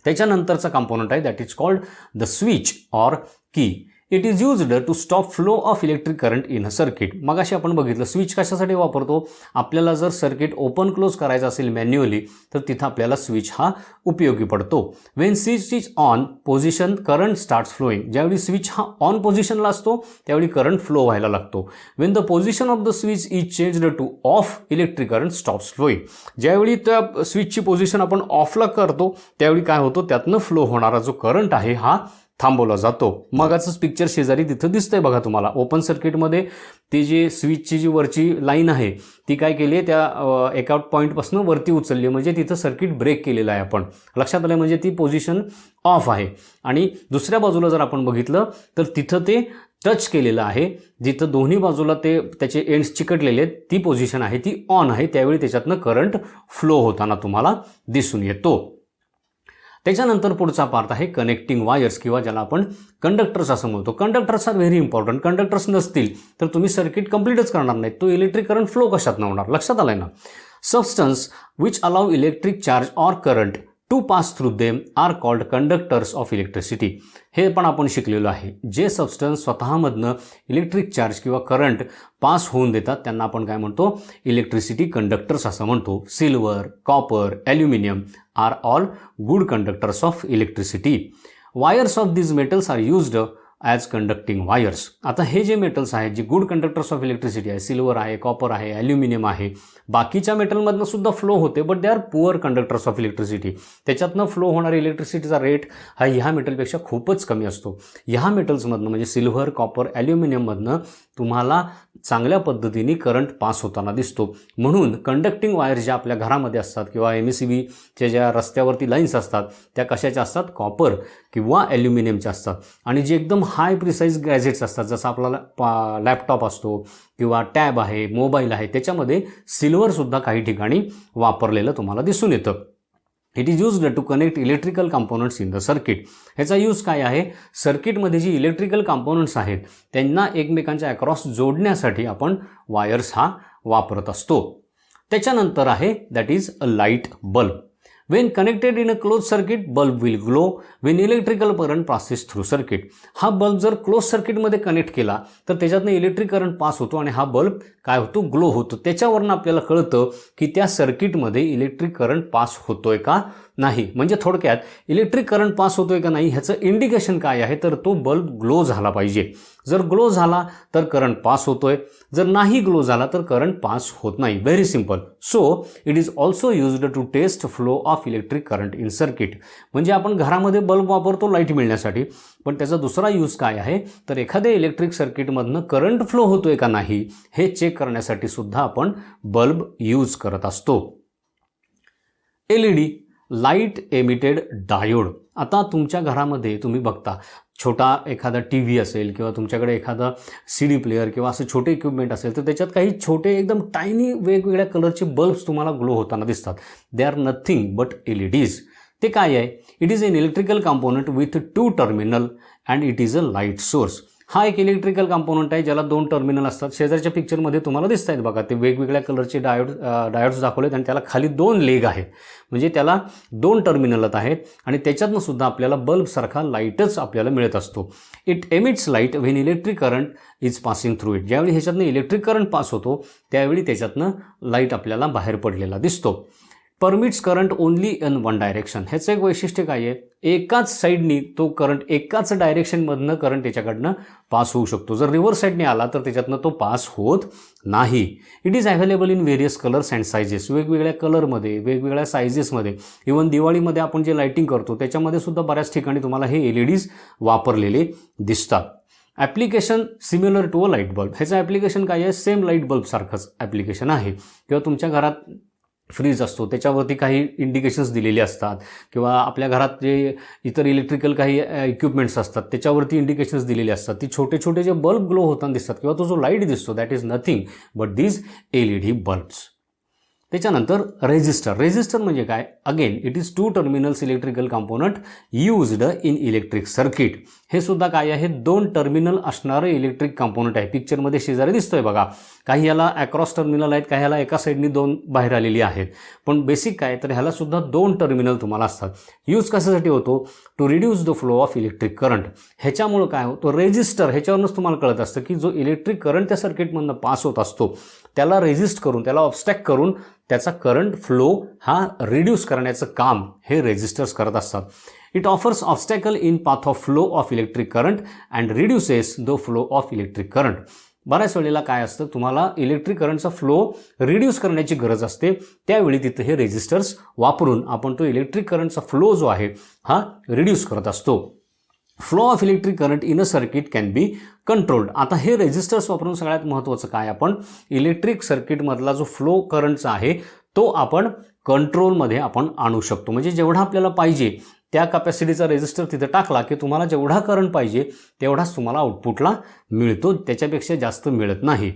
S1: त्याच्यानंतरचा कंपोनंट आहे that is called the switch or key. It is used to stop flow of electric current in a circuit. मग अशी आपण बघितलं स्विच कशासाठी वापरतो? आपल्याला जर सर्किट ओपन क्लोज करायचं असेल मॅन्युअली तर तिथं आपल्याला स्विच हा उपयोगी पडतो. Wien switch is on position current starts flowing. ज्यावेळी स्विच हा ऑन पोझिशनला असतो त्यावेळी करंट फ्लो व्हायला लागतो. Wien the position of the switch is changed two of electric current stops flowing. ज्यावेळी त्या स्विचची पोझिशन आपण ऑफला करतो त्यावेळी काय होतं? त्यातनं फ्लो होणारा जो करंट आहे हा थांबवला जातो. मगाचंच पिक्चर शेजारी तिथं दिसतंय बघा तुम्हाला. ओपन सर्किटमध्ये ती जी स्विचची जी वरची लाईन आहे ती काय केली? त्या एका पॉईंटपासून वरती उचलली, म्हणजे तिथं सर्किट ब्रेक केलेलं आहे. आपण लक्षात आलं, म्हणजे ती पोझिशन ऑफ आहे. आणि दुसऱ्या बाजूला जर आपण बघितलं तर तिथं ते टच केलेलं आहे, जिथं दोन्ही बाजूला त्याचे एंड्स चिकटलेले आहेत ती पोझिशन आहे ती ऑन आहे, त्यावेळी त्याच्यातनं करंट फ्लो होताना तुम्हाला दिसून येतो. त्याच्यानंतर पुढचा पार्ट आहे कनेक्टिंग वायर्स किंवा ज्याला आपण कंडक्टर्स असं म्हणतो. Conductors are very important. Conductors नसतील तर तुम्ही सर्किट कंप्लीटच करणार नाही. तो इलेक्ट्रिक करंट फ्लो कशात होणार, लक्षात आलंय ना. Substance which allow electric charge or current to pass through them are called conductors of electricity. हे पण आपण शिकलेलो आहे. जे सबस्टन्स स्वतःमधनं इलेक्ट्रिक चार्ज किंवा करंट पास होऊन देतात त्यांना आपण काय म्हणतो, इलेक्ट्रिसिटी कंडक्टर्स असं म्हणतो. Silver, copper, aluminium are all good conductors of electricity. Wires of these metals are used as conducting wires. आता हे जे मेटल्स आहेत जे गुड कंडक्टर्स ऑफ इलेक्ट्रिसिटी आहे, सिल्वर आहे, कॉपर आहे, ॲल्युमिनियम आहे, बाकीच्या मेटलमधनं सुद्धा फ्लो होते but they are poor conductors of electricity. त्याच्यातनं फ्लो होणारी इलेक्ट्रिसिटीचा रेट हा ह्या मेटलपेक्षा खूपच कमी असतो. ह्या मेटल्समधनं म्हणजे सिल्व्हर, कॉपर, ॲल्युमिनियममधनं तुम्हाला चांगल्या पद्धतीने करंट पास होताना दिसतो. म्हणून कंडक्टिंग वायर ज्या आपल्या घरामध्ये असतात किंवा MSCBच्या ज्या रस्त्यावरती लाईन्स असतात त्या कशाच्या असतात, कॉपर किंवा ॲल्युमिनियमच्या असतात. आणि जे एकदम हाय प्रिसाईज गॅजेट्स असतात जसं आपला लॅपटॉप असतो किंवा टॅब आहे, मोबाईल आहे, त्याच्यामध्ये सिल्वरसुद्धा काही ठिकाणी वापरलेलं तुम्हाला दिसून येतं. It is used to connect electrical components in the circuit. ह्याचा यूज काय आहे, सर्किटमध्ये जी इलेक्ट्रिकल कंपोनंट्स आहेत त्यांना एकमेकांच्या अक्रॉस जोडण्यासाठी आपण वायर्स हा वापरत असतो. त्याच्यानंतर आहे that is a light bulb. When connected in a closed circuit, bulb will glow when electrical current passes through circuit. हा बल्ब जर क्लोज सर्किटमध्ये कनेक्ट केला तर त्याच्यातनं इलेक्ट्रिक करंट पास होतो आणि हा बल्ब काय होतो, ग्लो होतो. त्याच्यावरून आपल्याला कळतं की त्या सर्किटमध्ये इलेक्ट्रिक करंट पास होतोय का नाही. म्हणजे थोडक्यात इलेक्ट्रिक करंट पास होतोय का नाही ह्याचं इंडिकेशन काय आहे, तर तो बल्ब ग्लो झाला पाहिजे. जर ग्लो झाला तर करंट पास होतोय, जर नाही ग्लो झाला तर करंट पास होत नाही. Very simple. So it is also used to test flow of electric current in circuit. म्हणजे आपण घरामध्ये बल्ब वापरतो लाईट मिळण्यासाठी, पण त्याचा दुसरा यूज काय आहे तर एखाद्या इलेक्ट्रिक सर्किटमधनं करंट फ्लो होतोय का नाही हे चेक करण्यासाठी सुद्धा आपण बल्ब यूज करत असतो. LED, light emitted diode. आता तुमच्या घरामध्ये तुम्ही बघता छोटा एखादा TV असेल किंवा तुमच्याकडे एखादा CD प्लेअर किंवा असं छोटे इक्विपमेंट असेल तर त्याच्यात काही छोटे एकदम टायनी वेगवेगळ्या कलरचे बल्ब्स तुम्हाला ग्लो होताना दिसतात. They are nothing but LEDs. ते काय आहे, it is an electrical component with 2 terminal and it is a light source. हा एक इलेक्ट्रिकल कंपोनंट आहे ज्याला 2 टर्मिनल असतात. शेजारच्या पिक्चरमध्ये तुम्हाला दिसत आहेत बघा, ते वेगवेगळ्या कलरचे डायोड्स दाखवलेत आणि त्याला खाली 2 लेग आहेत. म्हणजे त्याला 2 टर्मिनल आहेत आणि त्याच्यातनं सुद्धा आपल्याला बल्बसारखा लाईटच आपल्याला मिळत असतो. It emits light when electric current is passing through it. ज्यावेळी ह्याच्यातनं इलेक्ट्रिक करंट पास होतो त्यावेळी त्याच्यातनं लाईट आपल्याला बाहेर पडलेला दिसतो. Permits current only in one direction. ह्याचं एक वैशिष्ट्य काय आहे, एकाच साईडनी तो करंट एकाच डायरेक्शनमधनं करंट याच्याकडनं पास होऊ शकतो. जर रिव्हर्स साईडने आला तर त्याच्यातनं तो पास होत नाही. It is available in various colours and sizes. वेगवेगळ्या कलरमध्ये, वेगवेगळ्या सायझेसमध्ये, इव्हन दिवाळीमध्ये आपण जे लाईटिंग करतो त्याच्यामध्ये सुद्धा बऱ्याच ठिकाणी तुम्हाला हे LEDs वापरलेले दिसतात. Application similar to a light bulb. ह्याचं ॲप्लिकेशन काय आहे, सेम लाईट बल्बसारखंच ॲप्लिकेशन आहे. किंवा तुमच्या घरात फ्रीज असतो त्याच्यावरती काही इंडिकेशन्स दिलेले असतात किंवा आपल्या घरात जे इतर इलेक्ट्रिकल काही इक्विपमेंट्स असतात त्याच्यावरती इंडिकेशन्स दिलेले असतात. ती छोटे छोटे जे बल्ब ग्लो होताना दिसतात किंवा तो जो लाईट दिसतो that is nothing but these LED bulbs. त्याच्यानंतर रेजिस्टर. रेजिस्टर म्हणजे काय, again it is 2 terminals electrical component used in electric circuit. हे सुद्धा काय आहे, 2 टर्मिनल असणारं इलेक्ट्रिक कंपोनंट आहे. पिक्चरमध्ये शेजारी दिसतोय बघा, काही ह्याला अक्रॉस टर्मिनल आहेत, काही ह्याला एका साईडनी 2 बाहेर आलेली आहेत. पण बेसिक काय तर ह्याला सुद्धा 2 टर्मिनल तुम्हाला असतात. यूज कशासाठी होतो, to reduce the flow of electric current. ह्याच्यामुळं काय होतं, रेजिस्टर ह्याच्यावरूनच तुम्हाला कळत असतं की जो इलेक्ट्रिक करंट त्या सर्किटमधनं पास होत असतो त्याला रेजिस्ट करून, त्याला ऑब्स्टॅक करून त्याचा करंट फ्लो हा रिड्यूस करण्याचं काम हे रेजिस्टर्स करत असतात. It offers obstacle in path of flow of electric current and reduces the flow of electric current. बऱ्याच वेळेला काय असतं, तुम्हाला इलेक्ट्रिक करंटचा फ्लो रिड्यूस करण्याची गरज असते, त्यावेळी तिथे हे रेजिस्टर्स वापरून आपण तो इलेक्ट्रिक करंटचा फ्लो जो आहे हा रिड्यूस करत असतो. Flow of electric current in a circuit can be controlled. आता हे रेजिस्टर्स वापरून सगळ्यात महत्त्वाचं काय, आपण इलेक्ट्रिक सर्किटमधला जो फ्लो करंटचा आहे तो आपण कंट्रोलमध्ये आपण आणू शकतो. म्हणजे जेवढा आपल्याला पाहिजे त्या कॅपॅसिटीचा रेजिस्टर तिथे टाकला की तुम्हाला जेवढा करंट पाहिजे तेवढाच तुम्हाला आउटपुटला मिळतो, त्याच्यापेक्षा जास्त मिळत नाही.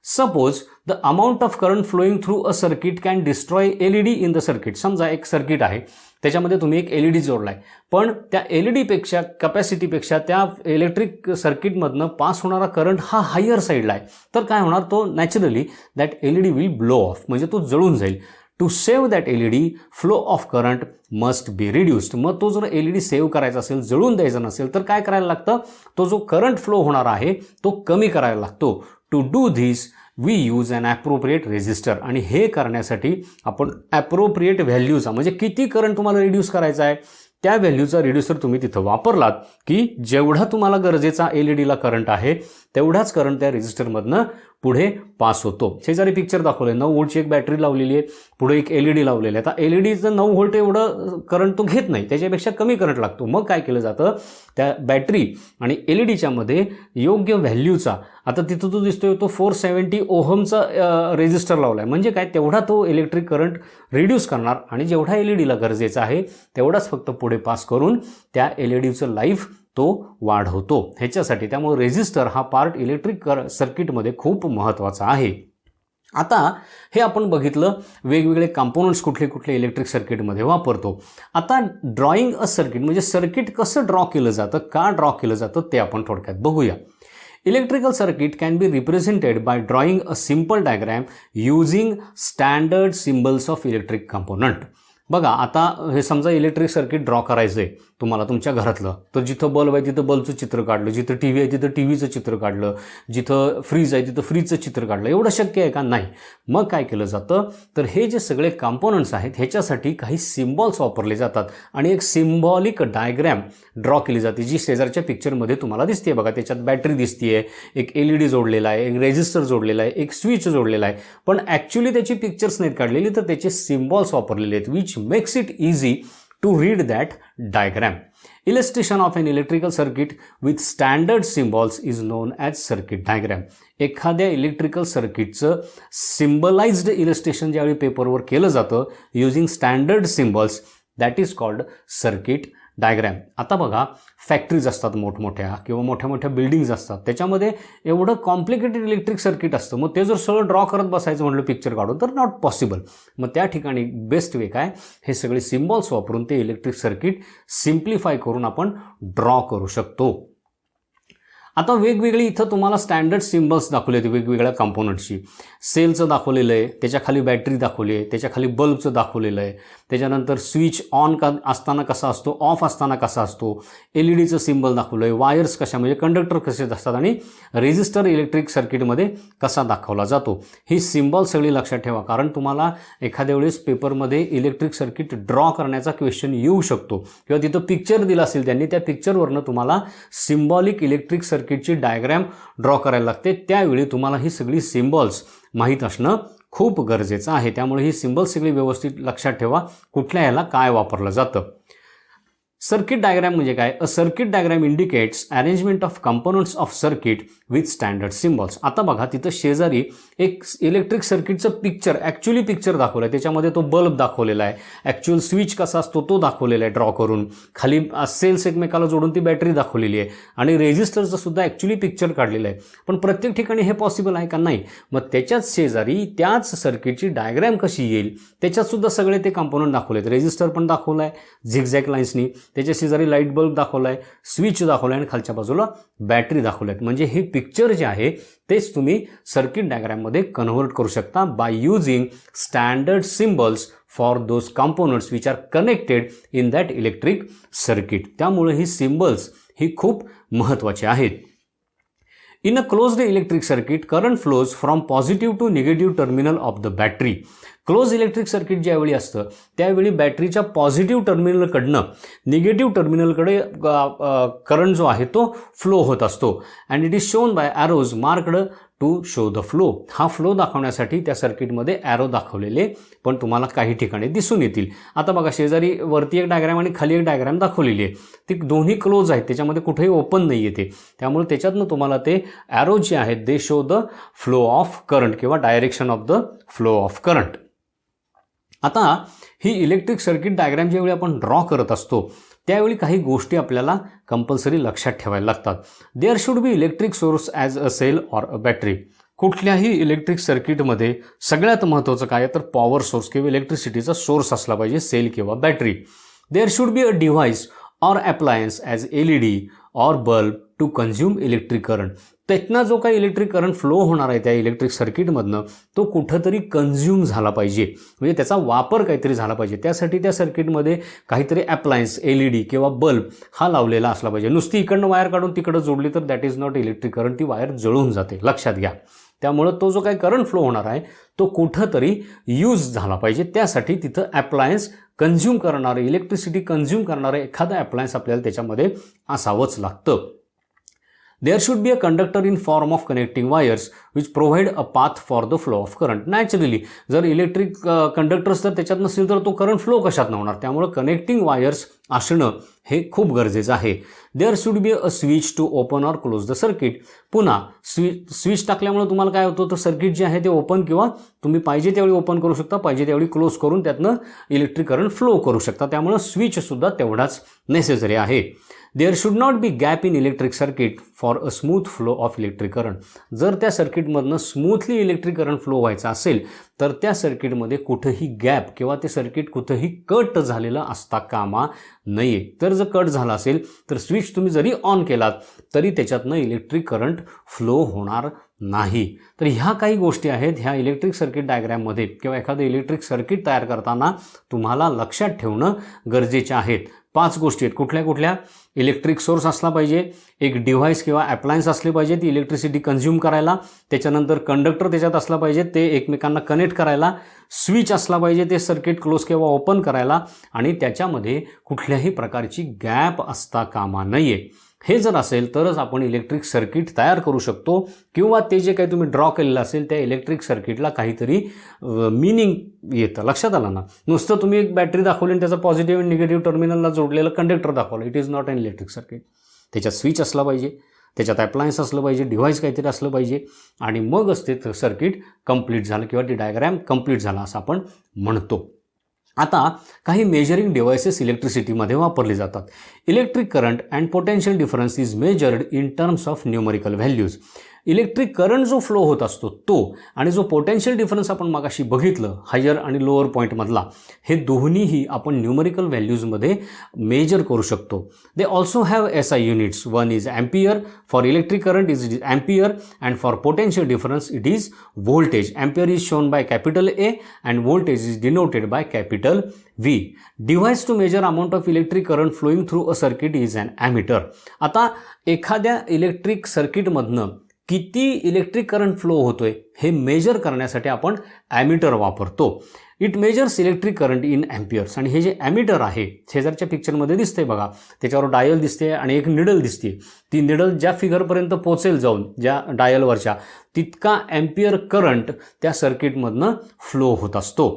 S1: Suppose the amount of current flowing through a circuit can destroy LED in the circuit. समजा एक सर्किट आहे, त्याच्यामध्ये तुम्ही एक एलईडी जोडलाय, पण त्या एलईडीपेक्षा कॅपॅसिटीपेक्षा त्या इलेक्ट्रिक सर्किटमधनं पास होणारा करंट हा हायर साईडला आहे, तर काय होणार, तो naturally that LED will blow off, म्हणजे तो जळून जाईल. To save that LED flow of current must be reduced. मग तो जर एलईडी सेव्ह करायचा असेल, जळून द्यायचा नसेल, तर काय करायला लागतं, तो जो करंट फ्लो होणार आहे तो कमी करायला लागतो. To do this we use an appropriate resistor. आणि हे करण्यासाठी आपण ॲप्रोप्रिएट व्हॅल्यूचा, म्हणजे किती करंट तुम्हाला रिड्यूस करायचा आहे त्या व्हॅल्यूचा रिड्युसर तुम्ही तिथं वापरलात की जेवढा तुम्हाला गरजेचा एलईडीला करंट आहे तेवढाच करंट त्या रेजिस्टरमधनं पुढे पास होतो. शेजारी पिक्चर दाखवलं, 9 व्होल्टची एक बॅटरी लावलेली आहे, पुढे एक एलईडी लावलेली आहे. आता एलईडीचं 9 व्होल्ट एवढं करंट तो घेत नाही, त्याच्यापेक्षा कमी करंट लागतो. मग काय केलं जातं, त्या बॅटरी आणि एलईडीच्या मध्ये योग्य व्हॅल्यूचा, आता तिथं तो दिसतोय तो 470 ओहमचा रेजिस्टर लावला आहे, म्हणजे काय, तेवढा तो इलेक्ट्रिक करंट रिड्यूस करणार आणि जेवढा एलईडीला गरजेचा आहे तेवढाच फक्त पुढे पास करून त्या एलईडीचं लाईफ तो वाढवतो ह्याच्यासाठी. त्यामुळे रेजिस्टर हा पार्ट इलेक्ट्रिक सर्किटमध्ये खूप महत्त्वाचा आहे. आता हे आपण बघितलं वेगवेगळे कंपोनंट्स कुठले कुठले इलेक्ट्रिक सर्किटमध्ये वापरतो. आता ड्रॉइंग अ सर्किट म्हणजे सर्किट कसं ड्रॉ केलं जातं, का ड्रॉ केलं जातं ते आपण थोडक्यात बघूया. Electrical circuit can be represented by drawing a simple diagram using standard symbols of electric component. बघा, आता हे समजा इलेक्ट्रिक सर्किट ड्रॉ करायचं आहे तुम्हाला तुमच्या घरातलं, तर जिथं बल्ब आहे तिथं बल्बचं चित्र काढलं, जिथं टी व्ही आहे तिथं टी व्हीचं चित्र काढलं, जिथं फ्रीज आहे तिथं फ्रीजचं चित्र काढलं. एवढं शक्य आहे का? नाही. मग काय केलं जातं, तर हे जे सगळे कंपोनंट्स आहेत ह्याच्यासाठी काही सिम्बॉल्स वापरले जातात आणि एक सिम्बॉलिक डायग्रॅम ड्रॉ केली जाते, जी शेजारच्या पिक्चरमध्ये तुम्हाला दिसते. बघा, त्याच्यात बॅटरी दिसतीये, एक एलईडी जोडलेला आहे, एक रेजिस्टर जोडलेला आहे, एक स्विच जोडलेला आहे, पण ॲक्च्युली त्याची पिक्चर्स नाहीत काढलेली, तर त्याचे सिम्बॉल्स वापरलेले आहेत, which makes it easy to read that diagram. Illustration of an electrical circuit with standard symbols is known as circuit diagram. एखाद्या इलेक्ट्रिकल सर्किटचं सिम्बलाइज्ड इलस्ट्रेशन ज्यावेळी पेपरवर केलं जातं using standard symbols, that is called circuit diagram. आता बघा, factories असतात मोठमोठ्या किंवा मोठ्या मोठ्या बिल्डिंग्ज असतात, त्याच्यामध्ये एवढं कॉम्प्लिकेटेड इलेक्ट्रिक सर्किट असतं. मग ते जर सगळं ड्रॉ करत बसायचं म्हटलं पिक्चर काढून तर नॉट पॉसिबल. मग त्या ठिकाणी बेस्ट वे काय, हे सगळे सिम्बॉल्स वापरून ते इलेक्ट्रिक सर्किट सिम्प्लिफाय करून आपण ड्रॉ करू शकतो. आता वेगवेगळी इथं तुम्हाला स्टँडर्ड सिम्बल्स दाखवले आहेत वेगवेगळ्या कंपोनंट्सची. सेलचं दाखवलेलं आहे, त्याच्याखाली बॅटरी दाखवली आहे, त्याच्याखाली बल्बचं दाखवलेलं आहे, त्याच्यानंतर स्विच ऑन असताना कसा असतो, ऑफ असताना कसा असतो, एलईडीचं सिम्बल दाखवलं आहे, वायर्स कशा म्हणजे कंडक्टर कसे असतात आणि रेजिस्टर इलेक्ट्रिक सर्किटमध्ये कसा दाखवला जातो. ही सिम्बॉल सगळी लक्षात ठेवा, कारण तुम्हाला एखाद्या वेळेस पेपरमध्ये इलेक्ट्रिक सर्किट ड्रॉ करण्याचा क्वेश्चन येऊ शकतो किंवा तिथं पिक्चर दिलं असेल त्यांनी, त्या पिक्चरवरनं तुम्हाला सिम्बॉलिक इलेक्ट्रिक सर्किटची डायग्रॅम ड्रॉ करायला लागते. त्यावेळी तुम्हाला ही सगळी सिम्बॉल्स माहीत असणं खूप गरजेचं आहे. त्यामुळे ही सिम्बॉल्स सगळी व्यवस्थित लक्षात ठेवा, कुठल्या ह्याला काय वापरलं जातं. सर्किट डायग्रॅम म्हणजे काय, a circuit diagram indicates arrangement of components of circuit with standard symbols. आता बघा, तिथं शेजारी एक इलेक्ट्रिक सर्किटचं पिक्चर, ॲक्च्युअली पिक्चर दाखवलं आहे, त्याच्यामध्ये तो बल्ब दाखवलेला आहे, ॲक्च्युअल स्विच कसा असतो तो दाखवलेला आहे ड्रॉ करून, खाली सेल्स एकमेकाला जोडून ती बॅटरी दाखवलेली आहे आणि रेजिस्टरचं सुद्धा ॲक्च्युअली पिक्चर काढलेलं आहे. पण प्रत्येक ठिकाणी हे पॉसिबल आहे का? नाही. मग त्याच्याच शेजारी त्याच सर्किटची डायग्रॅम कशी येईल, त्याच्यात सुद्धा सगळे ते कंपोनंट दाखवले आहेत. रेजिस्टर पण दाखवला आहे झिगझॅग लाईन्सनी, त्याच्या शेजारी लाईट बल्ब दाखवला आहे, स्विच दाखवला आहे आणि खालच्या बाजूला बॅटरी दाखवल्या आहेत. म्हणजे हे पिक्चर जे आहे तेच तुम्ही सर्किट डायग्रॅममध्ये कन्व्हर्ट करू शकता by using standard symbols for those components which are connected in that electric circuit. त्यामुळे ही सिम्बल्स ही खूप महत्त्वाची आहेत. In a closed electric circuit, current flows from positive to negative terminal of the battery. Close electric circuit ज्यावेळी असतं त्यावेळी बॅटरीच्या positive टर्मिनलकडनं negative टर्मिनलकडे करंट जो आहे तो फ्लो होत असतो. And it is shown by arrows marked to show the flow. हा फ्लो दाखवण्यासाठी त्या सर्किटमध्ये ॲरो दाखवलेले पण तुम्हाला काही ठिकाणी दिसून येतील. आता बघा, शेजारी वरती एक डायग्रॅम आणि खाली एक डायग्रॅम दाखवलेली आहे, ती दोन्ही क्लोज आहेत, त्याच्यामध्ये कुठेही ओपन नाही येते. त्यामुळे त्याच्यातनं तुम्हाला ते ॲरो जे आहेत they show the flow of current किंवा direction of the flow of current. आता ही इलेक्ट्रिक सर्किट डायग्रॅम ज्यावेळी आपण ड्रॉ करत असतो त्यावेळी काही गोष्टी आपल्याला कंपल्सरी लक्षात ठेवायला लागतात. There should be electric source as a cell or a battery. कुठल्याही इलेक्ट्रिक सर्किटमध्ये सगळ्यात महत्त्वाचं काय आहे तर पॉवर सोर्स किंवा इलेक्ट्रिसिटीचा सोर्स असला पाहिजे, सेल किंवा battery. There should be a device or appliance as LED or bulb to consume electric current. त्यातनं जो काही इलेक्ट्रिक करंट फ्लो होणार आहे त्या इलेक्ट्रिक सर्किटमधनं तो कुठंतरी कन्झ्युम झाला पाहिजे, म्हणजे त्याचा वापर काहीतरी झाला पाहिजे. त्यासाठी त्या सर्किटमध्ये काहीतरी अप्लायन्स LED किंवा बल्ब हा लावलेला असला पाहिजे. नुसती इकडनं वायर काढून तिकडं जोडली तर that is not electric current, ती वायर जळून जाते, लक्षात घ्या. त्यामुळं तो जो काही करंट फ्लो होणार आहे तो कुठंतरी यूज झाला पाहिजे. त्यासाठी तिथं अप्लायन्स कन्झ्युम करणारे, इलेक्ट्रिसिटी कन्झ्युम करणारे एखादं अप्लायन्स आपल्याला त्याच्यामध्ये असावंच लागतं. There should be a conductor in form of connecting wires which provide a path for the flow of current. Naturally, जर इलेक्ट्रिक कंडक्टर्स जर त्याच्यात नसतील तर तो करंट फ्लो कशात होणार. त्यामुळे कनेक्टिंग वायर्स असणं हे खूप गरजेचं आहे. There should be a switch to open or close the circuit. पुन्हा स्विच टाकल्यामुळे तुम्हाला काय होतं तर सर्किट जे आहे ते ओपन किंवा तुम्ही पाहिजे त्यावेळी ओपन करू शकता, पाहिजे त्यावेळी क्लोज करून त्यातनं इलेक्ट्रिक करंट फ्लो करू शकता. त्यामुळे स्विचसुद्धा तेवढाच नेसेसरी आहे. There should not be gap in electric circuit for a smooth flow of electric current. जर त्या सर्किटमधनं स्मूथली इलेक्ट्रिक करंट फ्लो व्हायचा असेल तर त्या सर्किटमध्ये कुठंही गॅप किंवा ते सर्किट कुठंही कट झालेलं असता कामा नये. तर जर कट झाला असेल तर स्विच तुम्ही जरी ऑन केलात तरी त्याच्यातनं इलेक्ट्रिक करंट फ्लो होणार नाही. तर ह्या काही गोष्टी आहेत ह्या इलेक्ट्रिक सर्किट डायग्रॅममध्ये किंवा एखादं इलेक्ट्रिक सर्किट तयार करताना तुम्हाला लक्षात ठेवणं गरजेचे आहेत. 5 गोष्टी आहेत. कुठल्या कुठल्या? इलेक्ट्रिक सोर्स असला पाहिजे, एक डिव्हाइस किंवा अप्लायन्स असले पाहिजे ती इलेक्ट्रिसिटी कन्झ्युम करायला, त्याच्यानंतर कंडक्टर त्याच्यात असला पाहिजे ते एकमेकांना कनेक्ट करायला, स्विच असला पाहिजे ते सर्किट क्लोज किंवा ओपन करायला, आणि त्याच्यामध्ये कुठल्याही प्रकारची गॅप असता कामा नये. हे जर असेल तरच आपण इलेक्ट्रिक सर्किट तयार करू शकतो किंवा ते जे काही तुम्ही ड्रॉ केलेलं असेल त्या इलेक्ट्रिक सर्किटला काहीतरी मीनिंग येतं. लक्षात आलं ना? नुसतं तुम्ही एक बॅटरी दाखवली आणि त्याचा पॉझिटिव्ह आणि निगेटिव्ह टर्मिनलला जोडलेलं कंडक्टर दाखवलं, it is not an electric circuit. त्याच्यात स्विच असला पाहिजे, त्याच्यात अप्लायन्स असलं पाहिजे, डिव्हाइस काहीतरी असलं पाहिजे, आणि मगच ते सर्किट कंप्लीट झालं किंवा ती डायग्रॅम कंप्लीट झाला असं आपण म्हणतो. आता काही मेजरिंग डिव्हाइसेस इलेक्ट्रिसिटीमध्ये वापरले जातात. Electric current and potential difference is measured in terms of numerical values. Electric current जो फ्लो होत असतो तो आणि जो पोटेन्शियल डिफरन्स आपण मागाशी बघितलं हायर आणि लोअर पॉईंटमधला, हे दोन्हीही आपण न्यूमरिकल व्हॅल्यूजमध्ये मेजर करू शकतो. They also have SI units. One is ampere. For electric current is ampere and for potential difference it is voltage. Ampere is shown by capital A and voltage is denoted by capital V. Device to measure amount of electric current flowing through a circuit is an ammeter. आता एखाद्या electric सर्किटमधनं किती electric current flow होतोय हे major करण्यासाठी आपण ammeter वापरतो. It measures electric current in amperes. आणि हे जे ॲमिटर आहे शेजारच्या पिक्चरमध्ये दिसते बघा, त्याच्यावर डायल दिसते आणि एक निडल दिसते. ती निडल ज्या फिगरपर्यंत पोचेल जाऊन ज्या डायलवरच्या, तितका अँपियर करंट त्या सर्किटमधनं फ्लो होत असतो.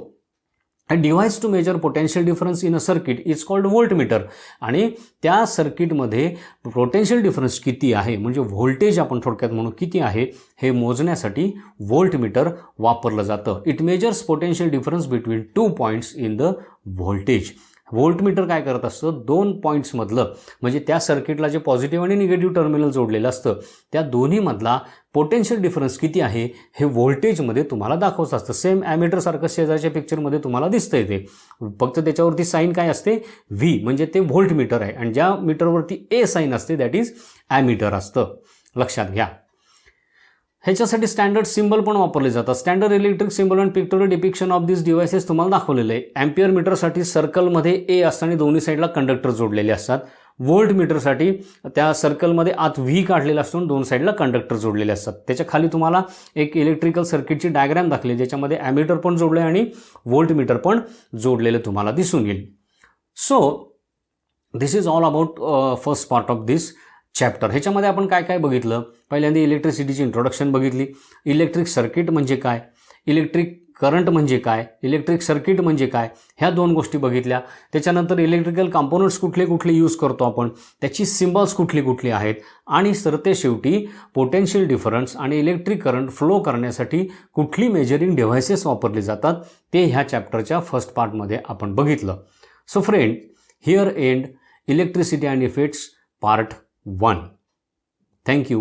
S1: A device to measure potential difference in a circuit is called voltmeter. आणि त्या सर्किटमध्ये पोटेन्शियल डिफरन्स किती आहे म्हणजे व्होल्टेज आपण थोडक्यात म्हणू किती आहे हे मोजण्यासाठी व्होल्टमीटर वापरलं जातं. It measures potential difference between 2 points in the voltage. Voltmeter काय करत असतं, 2 पॉईंट्समधलं म्हणजे त्या सर्किटला जे पॉझिटिव्ह आणि निगेटिव्ह टर्मिनल जोडलेलं असतं त्या दोन्हीमधला पोटेन्शियल डिफरन्स किती आहे हे व्होल्टेजमध्ये तुम्हाला दाखवत असतं. सेम ॲमिटरसारखं शेजारच्या पिक्चरमध्ये तुम्हाला दिसतंय ते, फक्त त्याच्यावरती साईन काय असते V, म्हणजे ते व्होल्टमीटर आहे, आणि ज्या मीटरवरती A साईन असते दॅट इज ॲमिटर असतं. लक्षात घ्या. ह्याच्यासाठी स्टँडर्ड सिम्बल पण वापरले जातात. Standard electric symbol and pictorial depiction of this devices तुम्हाला दाखवलेलं आहे. अँपियर मीटरसाठी सर्कलमध्ये A असतं आणि दोन्ही साईडला कंडक्टर जोडलेले असतात. व्होल्ट मीटरसाठी त्या सर्कलमध्ये आत V काढलेला असतो, 2 साईडला कंडक्टर जोडलेले असतात. त्याच्या खाली तुम्हाला एक इलेक्ट्रिकल सर्किटची डायग्रॅम दाखवली ज्याच्यामध्ये ॲमिटर पण जोडलं आहे आणि व्होल्ट मीटर पण जोडलेलं तुम्हाला दिसून येईल. So this is all about first part of this chapter. ह्याच्यामध्ये आपण काय काय बघितलं? पहिल्यांदा इलेक्ट्रिसिटीची इंट्रोडक्शन बघितली, इलेक्ट्रिक सर्किट म्हणजे काय, इलेक्ट्रिक करंट म्हणजे काय, इलेक्ट्रिक सर्किट म्हणजे काय, ह्या 2 गोष्टी बघितल्या. त्याच्यानंतर इलेक्ट्रिकल कंपोनंट्स कुठले कुठले यूज करतो आपण, त्याची सिम्बॉल्स कुठली कुठली आहेत, आणि सरते शेवटी पोटेन्शियल डिफरन्स आणि इलेक्ट्रिक करंट फ्लो करण्यासाठी कुठली मेजरिंग डिव्हाइसेस वापरली जातात ते ह्या चॅप्टरच्या फर्स्ट पार्टमध्ये आपण बघितलं. So friend, here end electricity and effects part 1. Thank you.